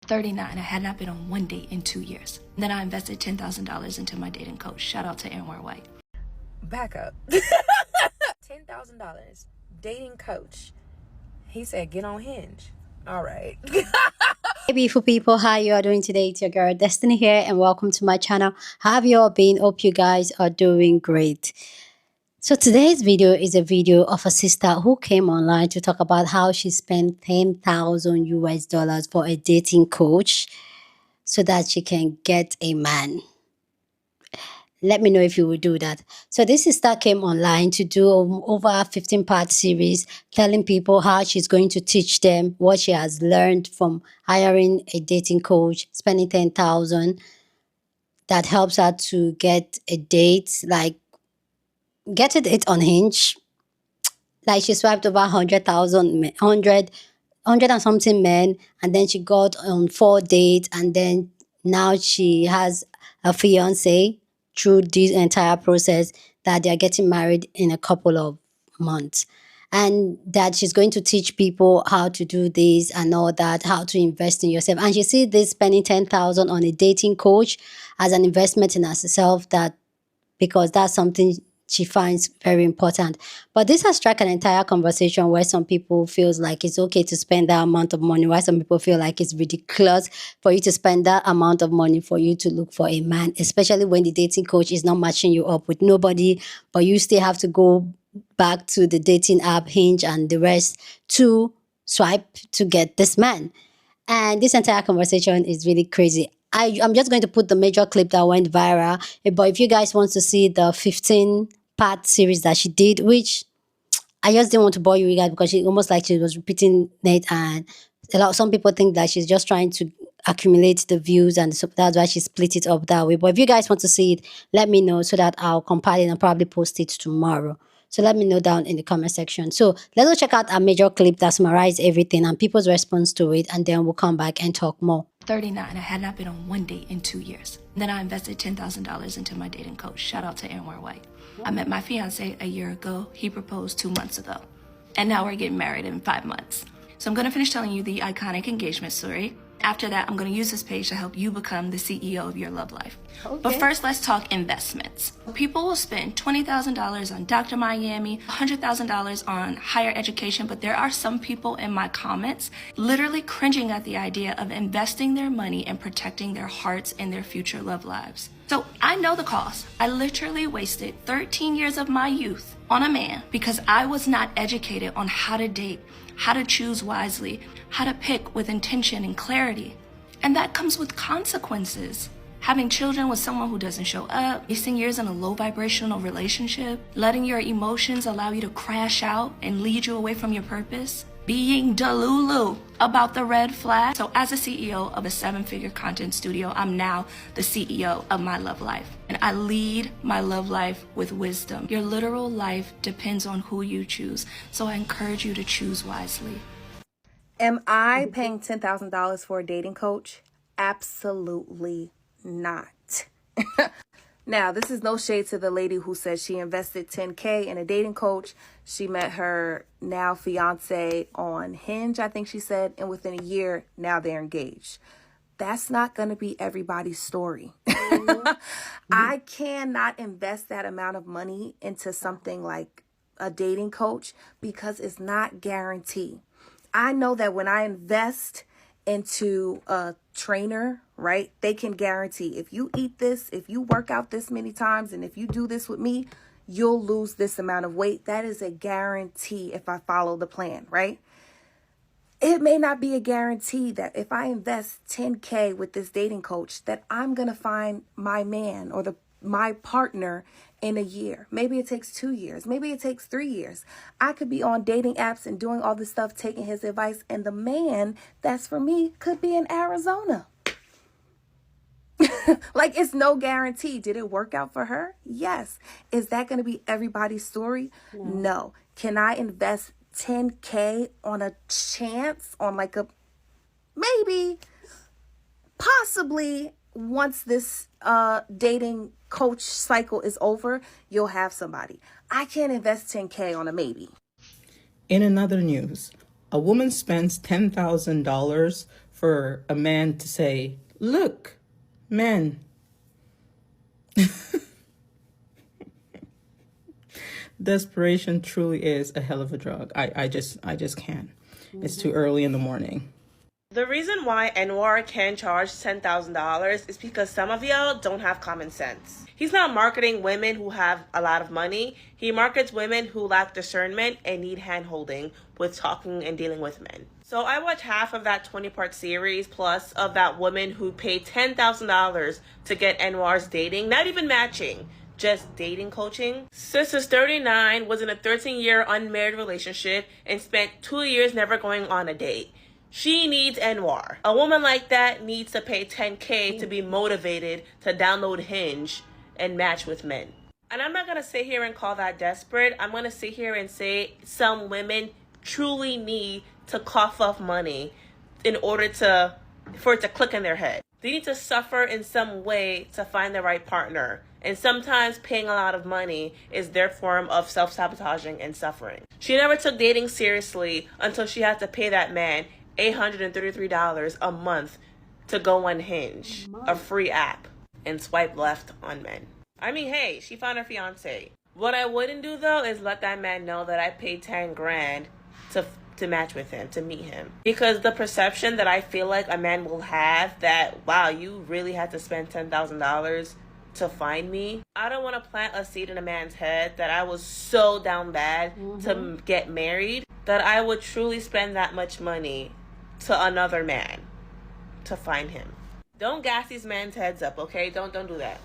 39. I had not been on one date in 2 years. Then I invested $10,000 into my dating coach. Shout out to Anwar White. Back up. $10,000 dating coach. He said get on Hinge. All right. Hey beautiful people, how you are doing today? It's your girl Destiny here and welcome to my channel. How have you all been? Hope you guys are doing great. So today's video is a video of a sister who came online to talk about how she spent 10,000 US dollars for a dating coach so that she can get a man. Let me know if you will do that. So this sister came online to do over a 15-part series telling people how she's going to teach them what she has learned from hiring a dating coach, spending 10,000 that helps her to get a date, like get a date on Hinge. Like she swiped over 100 and something men, and then she got on 4 dates, and then now she has a fiance through this entire process, that they are getting married in a couple of months, and that she's going to teach people how to do this and all that, how to invest in yourself. And she sees this spending 10,000 on a dating coach as an investment in herself, that because that's something she finds very important. But this has struck an entire conversation where some people feels like it's okay to spend that amount of money, while some people feel like it's ridiculous for you to spend that amount of money for you to look for a man, especially when the dating coach is not matching you up with nobody, but you still have to go back to the dating app, Hinge and the rest, to swipe to get this man. And this entire conversation is really crazy. I'm just going to put the major clip that went viral. But if you guys want to see the 15-part series that she did, which I just didn't want to bore you guys because she almost like she was repeating it, and some people think that she's just trying to accumulate the views, and so that's why she split it up that way. But if you guys want to see it, let me know so that I'll compile it and probably post it tomorrow. So let me know down in the comment section. So let's go check out a major clip that summarized everything and people's response to it, and then we'll come back and talk more. 39. I had not been on one date in 2 years. Then I invested $10,000 into my dating coach. Shout out to Anwar White. I met my fiance a year ago. He proposed 2 months ago. And now we're getting married in 5 months. So I'm going to finish telling you the iconic engagement story. After that, I'm going to use this page to help you become the CEO of your love life. Okay. But first, let's talk investments. People will spend $20,000 on Dr. Miami, $100,000 on higher education, but there are some people in my comments literally cringing at the idea of investing their money and protecting their hearts and their future love lives. So I know the cost. I literally wasted 13 years of my youth on a man because I was not educated on how to date, how to choose wisely, how to pick with intention and clarity. And that comes with consequences. Having children with someone who doesn't show up, wasting years in a low vibrational relationship, letting your emotions allow you to crash out and lead you away from your purpose, being delulu about the red flag. So as a CEO of a 7-figure content studio, I'm now the CEO of my love life. And I lead my love life with wisdom. Your literal life depends on who you choose. So I encourage you to choose wisely. Am I paying $10,000 for a dating coach? Absolutely not. Now, this is no shade to the lady who said she invested $10K in a dating coach. She met her now fiance on Hinge, I think she said, and within a year, now they're engaged. That's not going to be everybody's story. I cannot invest that amount of money into something like a dating coach because it's not guaranteed. I know that when I invest into a trainer, right, they can guarantee if you eat this, if you work out this many times, and if you do this with me, you'll lose this amount of weight. That is a guarantee if I follow the plan, right? It may not be a guarantee that if I invest $10K with this dating coach that I'm going to find my man or my partner in a year. Maybe it takes 2 years. Maybe it takes 3 years. I could be on dating apps and doing all this stuff, taking his advice, and the man that's for me could be in Arizona. Like, it's no guarantee. Did it work out for her? Yes. Is that going to be everybody's story? No. Can I invest $10K on a chance, on like a maybe, possibly, once this dating coach cycle is over, you'll have somebody. I can't invest $10K on a maybe. In another news, a woman spends $10,000 for a man to say, look, men, desperation truly is a hell of a drug. I just can't. It's too early in the morning. The reason why Anwar can charge $10,000 is because some of y'all don't have common sense. He's not marketing women who have a lot of money. He markets women who lack discernment and need hand-holding with talking and dealing with men. So I watched half of that 20-part series plus of that woman who paid $10,000 to get Anwar's dating, not even matching, just dating coaching. Sis is 39, was in a 13-year unmarried relationship, and spent 2 years never going on a date. She needs Anwar. A woman like that needs to pay $10K to be motivated to download Hinge and match with men. And I'm not going to sit here and call that desperate. I'm going to sit here and say some women truly need to cough up money in order for it to click in their head. They need to suffer in some way to find the right partner. And sometimes paying a lot of money is their form of self-sabotaging and suffering. She never took dating seriously until she had to pay that man $833 a month to go on Hinge, a free app, and swipe left on men. I mean, hey, she found her fiance. What I wouldn't do though is let that man know that I paid 10 grand to match with him, to meet him. Because the perception that I feel like a man will have that, wow, you really had to spend $10,000 to find me. I don't want to plant a seed in a man's head that I was so down bad to get married that I would truly spend that much money to another man to find him. Don't gas these men's heads up, okay? Don't do that.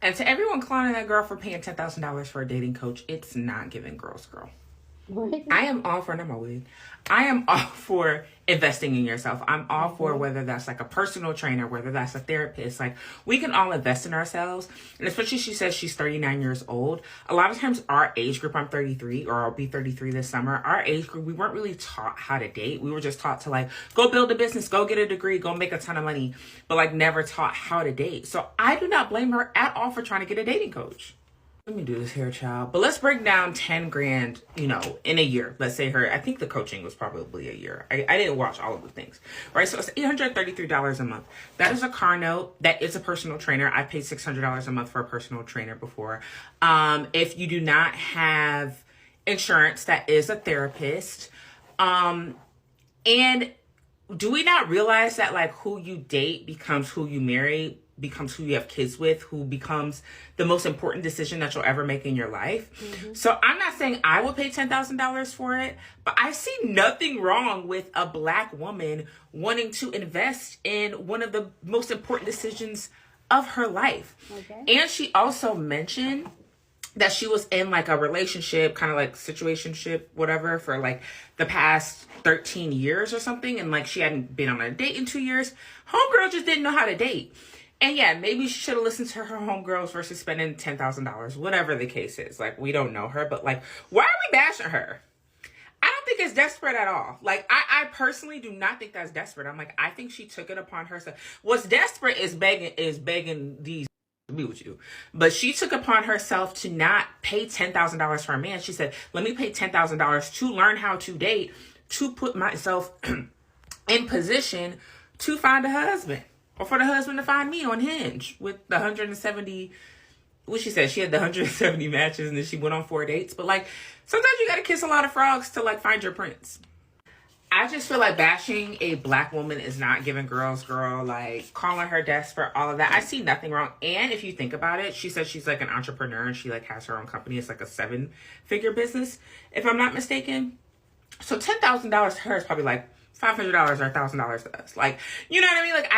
And to everyone clowning that girl for paying $10,000 for a dating coach, it's not giving girls girl. I am all for, not my wig. I am all for investing in yourself. I'm all for whether that's like a personal trainer, whether that's a therapist. Like, we can all invest in ourselves. And especially, she says she's 39 years old. A lot of times our age group, I'm 33, or I'll be 33 this summer. Our age group, we weren't really taught how to date. We were just taught to like, go build a business, go get a degree, go make a ton of money, but like never taught how to date. So I do not blame her at all for trying to get a dating coach. Let me do this here, child. But let's break down 10 grand, you know, in a year. Let's say I think the coaching was probably a year. I didn't watch all of the things, right? So it's $833 a month. That is a car note. That is a personal trainer. I paid $600 a month for a personal trainer before. If you do not have insurance, that is a therapist. And do we not realize that like who you date becomes who you marry, becomes who you have kids with, who becomes the most important decision that you'll ever make in your life? So I'm not saying I will pay $10,000 for it, but I see nothing wrong with a Black woman wanting to invest in one of the most important decisions of her life. And she also mentioned that she was in like a relationship, kind of like situationship, whatever, for like the past 13 years or something. And like she hadn't been on a date in 2 years. Homegirl just didn't know how to date. And yeah, maybe she should have listened to her homegirls versus spending $10,000, whatever the case is. Like, we don't know her, but like, why are we bashing her? I don't think it's desperate at all. Like, I personally do not think that's desperate. I'm like, I think she took it upon herself. What's desperate is begging these to be with you. But she took upon herself to not pay $10,000 for a man. She said, let me pay $10,000 to learn how to date, to put myself in position to find a husband. Or for the husband to find me on Hinge with the 170, what she said, she had the 170 matches and then she went on 4 dates. But like, sometimes you gotta kiss a lot of frogs to like find your prince. I just feel like bashing a Black woman is not giving girls girl, like calling her desperate, all of that. I see nothing wrong. And if you think about it, she said she's like an entrepreneur and she like has her own company. It's like a 7-figure business, if I'm not mistaken. So $10,000 to her is probably like $500 or $1,000 to us. Like, you know what I mean? Like,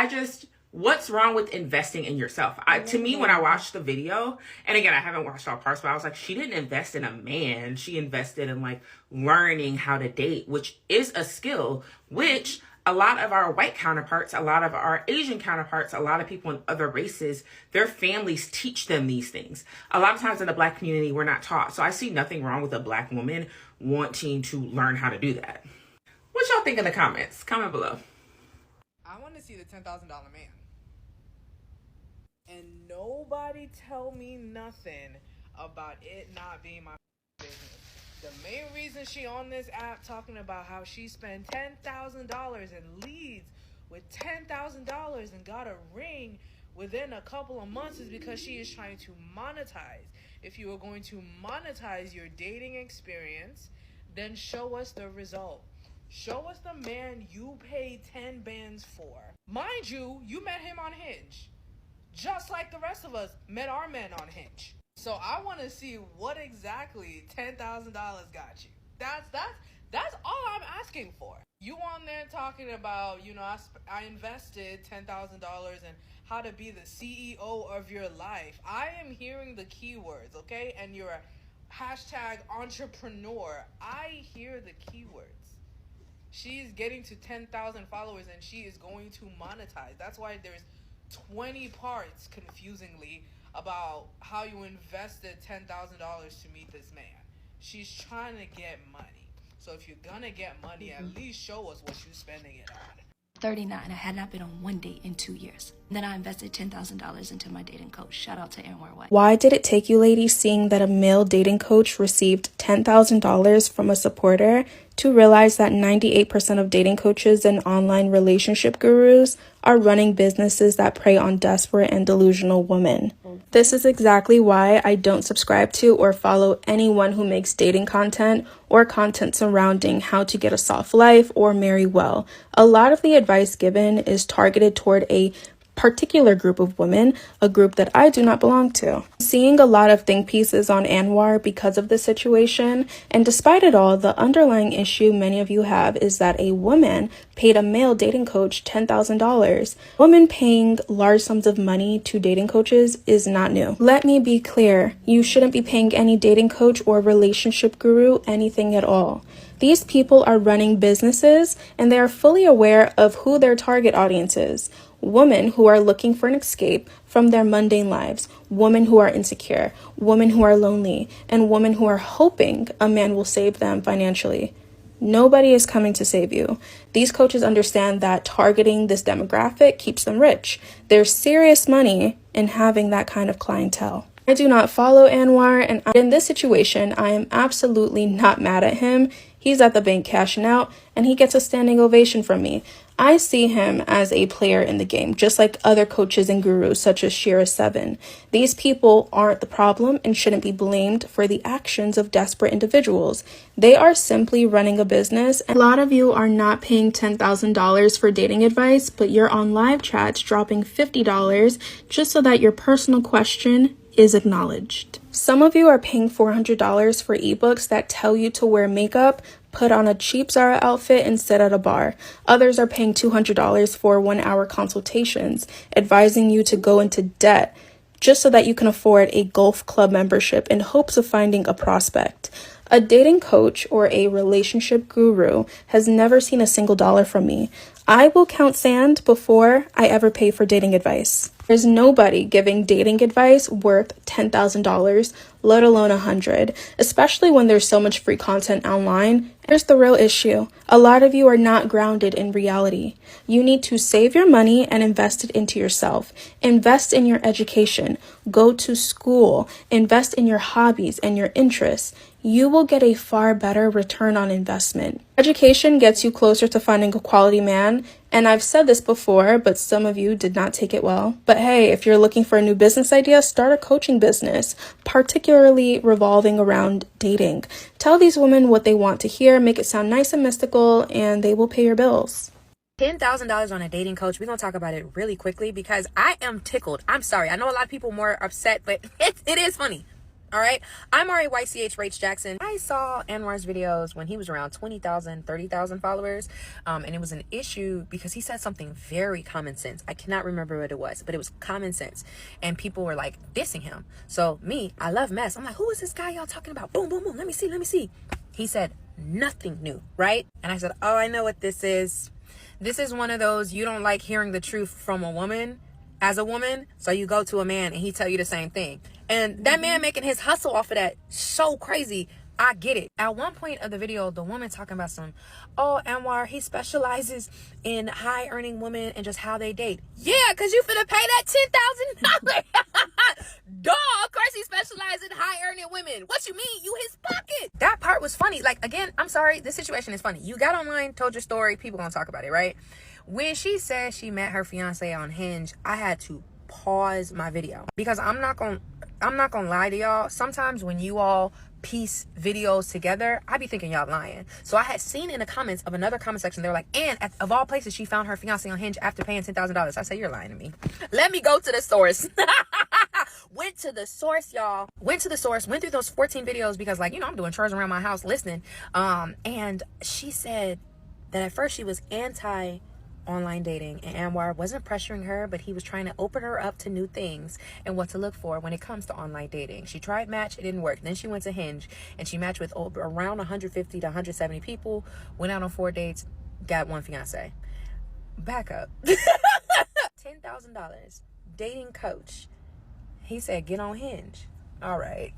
what's wrong with investing in yourself? To me, when I watched the video, and again, I haven't watched all parts, but I was like, she didn't invest in a man. She invested in like learning how to date, which is a skill, which a lot of our white counterparts, a lot of our Asian counterparts, a lot of people in other races, their families teach them these things. A lot of times in the Black community, we're not taught. So I see nothing wrong with a Black woman wanting to learn how to do that. What y'all think in the comments? Comment below. I want to see the $10,000 man. And nobody tell me nothing about it not being my business. The main reason she on this app talking about how she spent $10,000 in leads with $10,000 and got a ring within a couple of months is because she is trying to monetize. If you are going to monetize your dating experience, then show us the result. Show us the man you paid 10 bands for. Mind you, you met him on Hinge. Just like the rest of us met our men on Hinge. So I want to see what exactly $10,000 got you. That's all I'm asking for. You on there talking about, I invested $10,000 in how to be the CEO of your life. I am hearing the keywords, okay? And you're a hashtag entrepreneur. I hear the keywords. She's getting to 10,000 followers and she is going to monetize. That's why there's 20 parts, confusingly, about how you invested $10,000 to meet this man. She's trying to get money. So if you're gonna get money, at least show us what you're spending it on. 39. I had not been on one date in 2 years. Then I invested $10,000 into my dating coach. Shout out to Anwar White. Why did it take you ladies seeing that a male dating coach received $10,000 from a supporter to realize that 98% of dating coaches and online relationship gurus are running businesses that prey on desperate and delusional women? This is exactly why I don't subscribe to or follow anyone who makes dating content or content surrounding how to get a soft life or marry well. A lot of the advice given is targeted toward a particular group of women, a group that I do not belong to. Seeing a lot of think pieces on Anwar because of this situation, and despite it all, the underlying issue many of you have is that a woman paid a male dating coach $10,000. Women paying large sums of money to dating coaches is not new. Let me be clear, you shouldn't be paying any dating coach or relationship guru anything at all. These people are running businesses and they are fully aware of who their target audience is. Women who are looking for an escape from their mundane lives, women who are insecure, women who are lonely, and women who are hoping a man will save them financially. Nobody is coming to save you. These coaches understand that targeting this demographic keeps them rich. There's serious money in having that kind of clientele. I do not follow Anwar, and in this situation, I am absolutely not mad at him. He's at the bank cashing out, and he gets a standing ovation from me. I see him as a player in the game, just like other coaches and gurus such as Shira7. These people aren't the problem and shouldn't be blamed for the actions of desperate individuals. They are simply running a business. A lot of you are not paying $10,000 for dating advice, but you're on live chats dropping $50 just so that your personal question is acknowledged. Some of you are paying $400 for ebooks that tell you to wear makeup, put on a cheap Zara outfit, and sit at a bar. Others are paying $200 for 1-hour consultations, advising you to go into debt just so that you can afford a golf club membership in hopes of finding a prospect. A dating coach or a relationship guru has never seen a single dollar from me. I will count sand before I ever pay for dating advice. There's nobody giving dating advice worth $10,000, let alone $100, especially when there's so much free content online. Here's the real issue. A lot of you are not grounded in reality. You need to save your money and invest it into yourself. Invest in your education. Go to school. Invest in your hobbies and your interests. You will get a far better return on investment. Education gets you closer to finding a quality man, and I've said this before, but some of you did not take it well. But hey, if you're looking for a new business idea, start a coaching business, particularly revolving around dating. Tell these women what they want to hear, make it sound nice and mystical, and they will pay your bills. $10,000 on a dating coach. We're going to talk about it really quickly because I am tickled. I'm sorry. I know a lot of people are more upset, but it is funny. All right. I'm Married.But Rach Jackson. I saw Anwar's videos when he was around 20,000, 30,000 followers. And it was an issue because he said something very common sense. I cannot remember what it was, but it was common sense. And people were like dissing him. So me, I love mess. I'm like, who is this guy y'all talking about? Boom, boom, boom. Let me see. He said nothing new, right? And I said, oh, I know what this is. This is one of those, you don't like hearing the truth from a woman as a woman. So you go to a man and he tell you the same thing. And that man making his hustle off of that, so crazy. I get it. At one point of the video, the woman talking about Anwar, he specializes in high earning women and just how they date. Yeah, because you finna pay that $10,000. Duh, of course he specializes in high earning women. What you mean? You his pocket. That part was funny. Like, again, I'm sorry. This situation is funny. You got online, told your story. People gonna talk about it, right? When she said she met her fiance on Hinge, I had to pause my video because I'm not gonna lie to y'all. Sometimes when you all piece videos together, I be thinking y'all lying. So I had seen in the comments of another comment section, they were like, and of all places, she found her fiance on Hinge after paying $10,000. I said, you're lying to me. Let me go to the source. Went to the source, y'all. Went to the source, went through those 14 videos because, like, you know, I'm doing chores around my house listening. And she said that at first she was anti online dating, and Anwar wasn't pressuring her, but he was trying to open her up to new things and what to look for when it comes to online dating. She tried Match, it didn't work. Then she went to Hinge and she matched with around 150 to 170 people, went out on 4 dates, got one fiance. Back up. $10,000 dating coach. He said, get on Hinge. All right.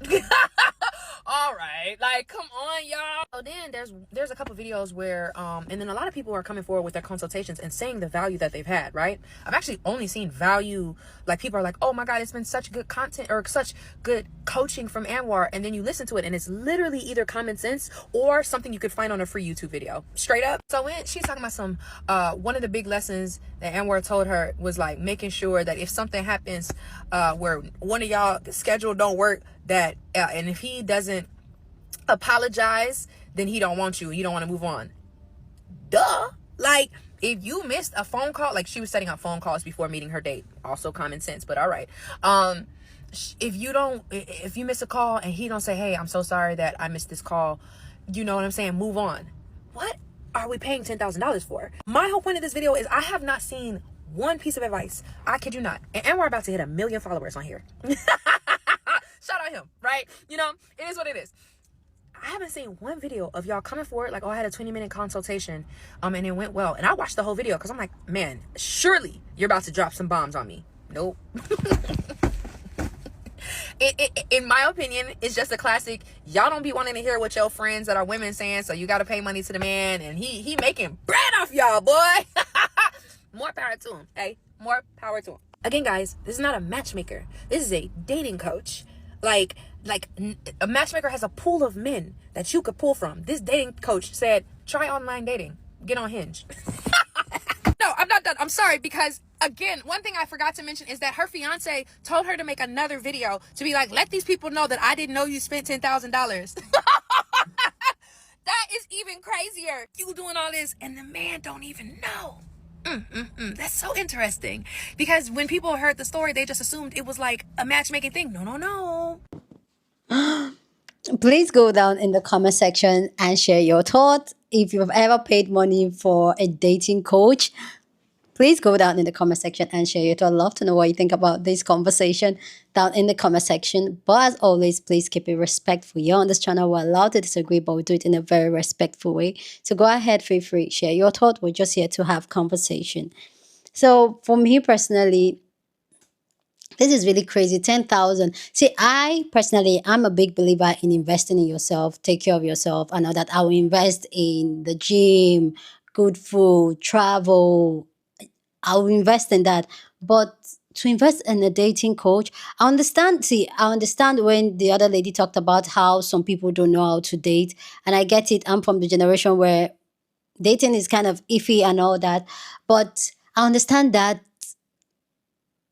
All right, like, come on, y'all. So then there's a couple videos where and then a lot of people are coming forward with their consultations and saying the value that they've had, right? I've actually only seen value, like, people are like, oh my god, it's been such good content or such good coaching from Anwar, and then you listen to it and it's literally either common sense or something you could find on a free YouTube video, straight up. So when she's talking about some one of the big lessons that Anwar told her was, like, making sure that if something happens where one of y'all schedule don't work, that and if he doesn't apologize, then he don't want you don't want to move on. Duh. Like, if you missed a phone call, like, she was setting up phone calls before meeting her date, also common sense, but all right. If you miss a call and he don't say, hey, I'm so sorry that I missed this call, you know what I'm saying, move on. What are we paying $10,000 for? My whole point of this video is I have not seen one piece of advice, I kid you not, and we're about to hit 1 million followers on here. Shout out him, right? You know, it is what it is. I haven't seen one video of y'all coming forward like, oh, I had a 20-minute consultation and it went well. And I watched the whole video because I'm like, man, surely you're about to drop some bombs on me. Nope. In my opinion, it's just a classic. Y'all don't be wanting to hear what your friends that are women saying, so you got to pay money to the man, and he making bread off y'all, boy. More power to him. Hey, more power to him. Again, guys, this is not a matchmaker. This is a dating coach. Like a matchmaker has a pool of men that you could pull from. This dating coach said, try online dating. Get on Hinge. No, I'm not done. I'm sorry, because again, one thing I forgot to mention is that her fiance told her to make another video to be like, let these people know that I didn't know you spent $10,000. That is even crazier. You doing all this and the man don't even know. That's so interesting, because when people heard the story, they just assumed it was like a matchmaking thing. No. Please go down in the comment section and share your thoughts. If you've ever paid money for a dating coach, please go down in the comment section and share your thoughts. I'd love to know what you think about this conversation down in the comment section. But as always, please keep it respectful. You're on this channel, we're allowed to disagree, but we do it in a very respectful way. So go ahead, feel free, share your thoughts. We're just here to have conversation. So for me personally, this is really crazy. 10,000. See, I personally, I'm a big believer in investing in yourself. Take care of yourself. I know that I will invest in the gym, good food, travel. I will invest in that. But to invest in a dating coach, I understand. See, I understand when the other lady talked about how some people don't know how to date. And I get it. I'm from the generation where dating is kind of iffy and all that. But I understand that.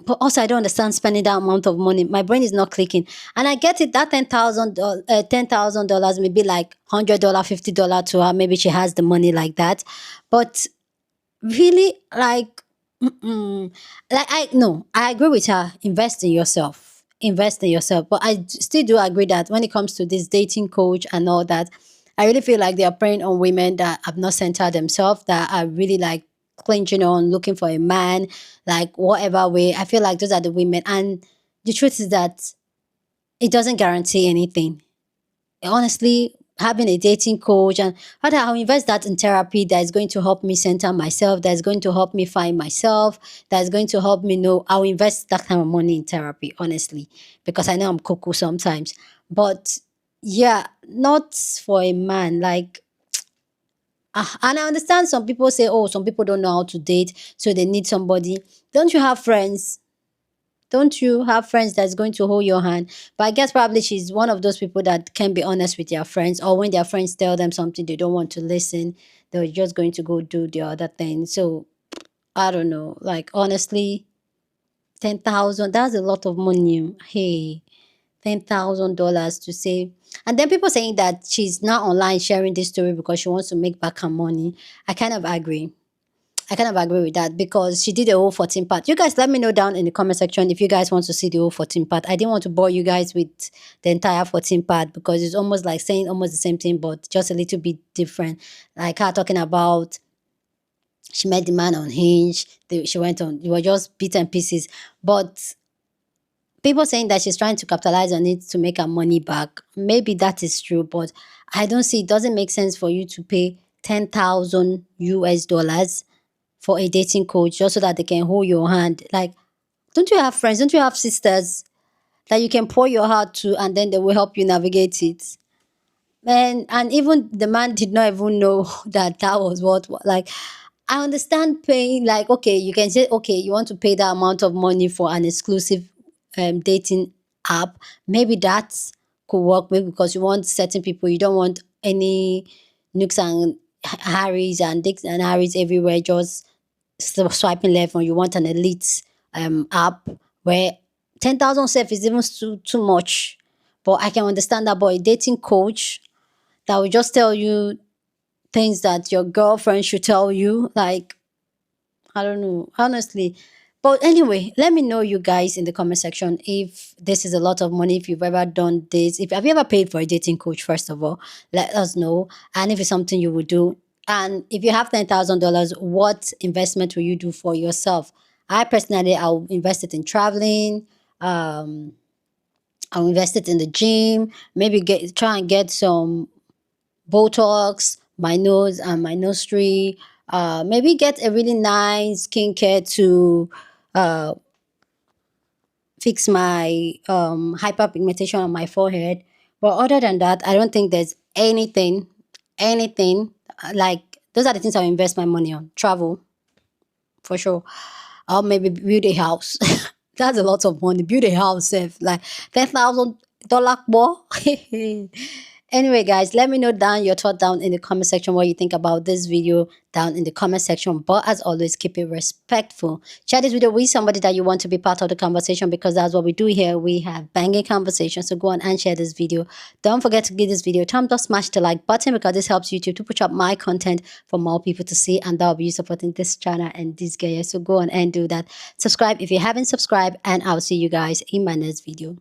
But also, I don't understand spending that amount of money. My brain is not clicking. And I get it, that $10,000 may be like $100, $50 to her. Maybe she has the money like that. But really, like, no, I agree with her. Invest in yourself. Invest in yourself. But I still do agree that when it comes to this dating coach and all that, I really feel like they are preying on women that have not centered themselves, that are really like clinging on, looking for a man, like whatever way. I feel like those are the women. And the truth is that it doesn't guarantee anything. Honestly, having a dating coach, and rather I'll invest that in therapy that is going to help me center myself, that is going to help me find myself, that is going to help me know. I'll invest that kind of money in therapy, honestly, because I know I'm cuckoo sometimes. But yeah, not for a man. Like, and I understand some people say, oh, some people don't know how to date, so they need somebody. Don't you have friends? Don't you have friends that's going to hold your hand? But I guess probably she's one of those people that can be honest with their friends, or when their friends tell them something they don't want to listen, they're just going to go do the other thing. So I don't know. Like, honestly, 10,000, that's a lot of money. Hey, $10,000 to save. And then people saying that she's not online sharing this story because she wants to make back her money. I kind of agree. I kind of agree with that because she did the whole 14 part. You guys let me know down in the comment section if you guys want to see the whole 14 part. I didn't want to bore you guys with the entire 14 part because it's almost like saying almost the same thing but just a little bit different. Like her talking about she met the man on Hinge. She went on, you were just bitten pieces. But people saying that she's trying to capitalize on it to make her money back. Maybe that is true, but I don't see, it doesn't make sense for you to pay 10,000 US dollars for a dating coach just so that they can hold your hand. Like, don't you have friends? Don't you have sisters that you can pour your heart to and then they will help you navigate it? And even the man did not even know that that was what like I understand paying, like, okay, you can say, okay, you want to pay that amount of money for an exclusive dating app. Maybe that could work, maybe because you want certain people, you don't want any nooks and harrys and dicks and harrys everywhere, just swiping left, or you want an elite app where 10,000 self is even too much. But I can understand that. But a dating coach that will just tell you things that your girlfriend should tell you, like, I don't know, honestly. But anyway, let me know, you guys, in the comment section if this is a lot of money, if you've ever done this. If have you ever paid for a dating coach, first of all, let us know. And if it's something you would do. And if you have $10,000, what investment will you do for yourself? I personally, I'll invest it in traveling. I'll invest it in the gym. Maybe try and get some Botox, my nose and my nostril. Maybe get a really nice skincare to uh, fix my hyperpigmentation on my forehead. But other than that, I don't think there's anything like those are the things I invest my money on. Travel, for sure. Or maybe build a house. That's a lot of money. Build a house, like $10,000 more. Anyway, guys, let me know down your thought down in the comment section what you think about this video down in the comment section. But as always, keep it respectful. Share this video with somebody that you want to be part of the conversation, because that's what we do here. We have banging conversations. So go on and share this video. Don't forget to give this video a thumbs up, smash the like button, because this helps YouTube to push up my content for more people to see, and that will be you supporting this channel and this guy. So go on and do that. Subscribe if you haven't subscribed, and I'll see you guys in my next video.